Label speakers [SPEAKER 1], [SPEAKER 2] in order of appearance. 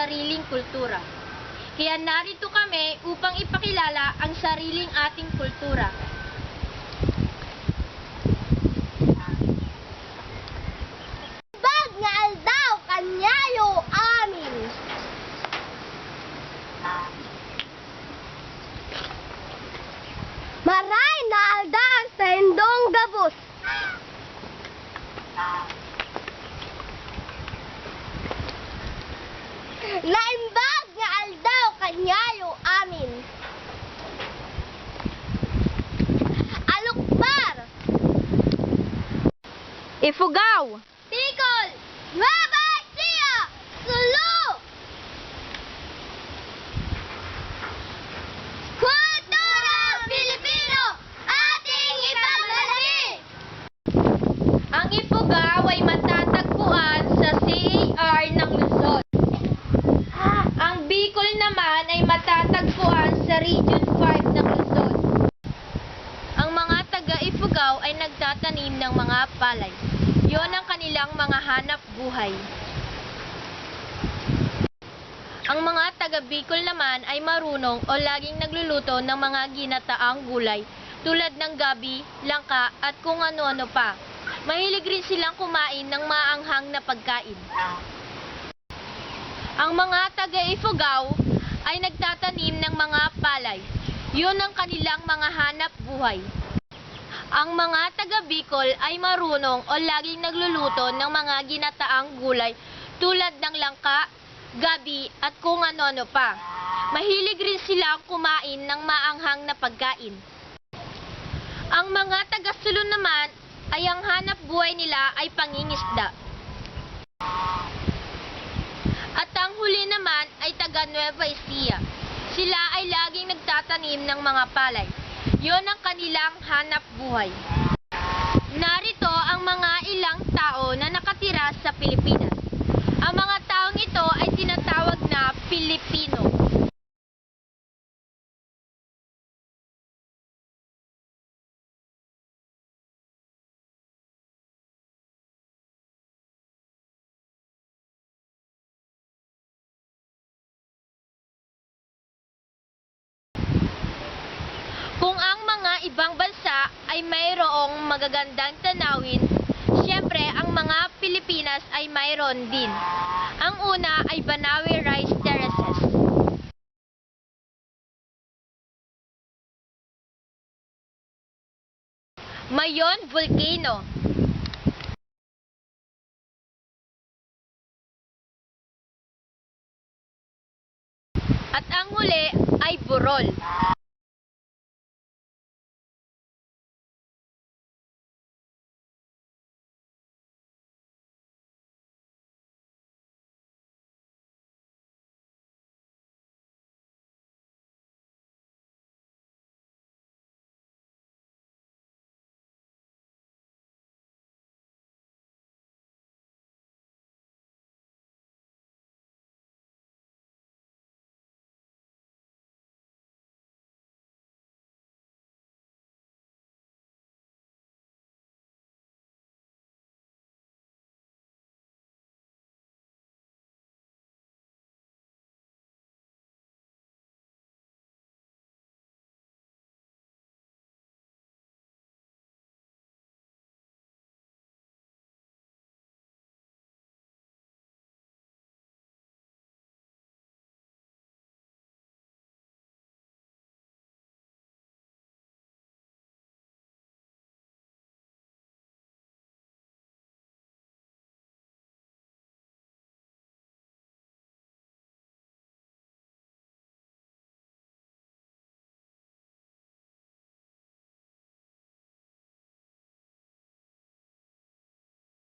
[SPEAKER 1] sariling kultura. Kaya narito kami upang ipakilala ang sariling ating kultura.
[SPEAKER 2] Bag nga aldaw kanyayo amin. Maray na aldaw sa indong gabos. Naimbag nga aldaw kanyayo amin. Alukbar,
[SPEAKER 1] Ifugao,
[SPEAKER 2] Bicol, Nueva Ecija, Sulu. Kultura Pilipino, ating ipaglalim.
[SPEAKER 1] ang Ifugao ay matatagpuan sa CAR ng Luzon. Ang Bicol naman ay matatagpuan sa Region 5 ng Luzon. Ang mga taga-Ifugao ay nagtatanim ng mga palay. Yon ang kanilang mga hanap buhay. Ang mga taga-Bicol naman ay marunong o laging nagluluto ng mga ginataang gulay tulad ng gabi, langka at kung ano-ano pa. Mahilig rin silang kumain ng maanghang na pagkain. Ang mga taga-Ifugao ay nagtatanim ng mga palay. Yun ang kanilang mga hanap buhay. Ang mga taga-Bicol ay marunong o laging nagluluto ng mga ginataang gulay tulad ng langka, gabi at kung ano-ano pa. Mahilig rin silang kumain ng maanghang na pagkain. Ang mga taga-Sulu naman ay ang hanap buhay nila ay pangingisda. At ang huli naman ay taga Nueva Ecija. Sila ay laging nagtatanim ng mga palay. Yon ang kanilang hanap buhay. Narito ang mga ilang tao na nakatira sa Pilipinas. Ang mga taong ito ay tinatawag na Pilipino. Kung ang mga ibang bansa ay mayroong magagandang tanawin, siyempre ang mga Pilipinas ay mayroon din. Ang una ay Banawe Rice Terraces. Mayon Volcano. At ang huli ay Burol.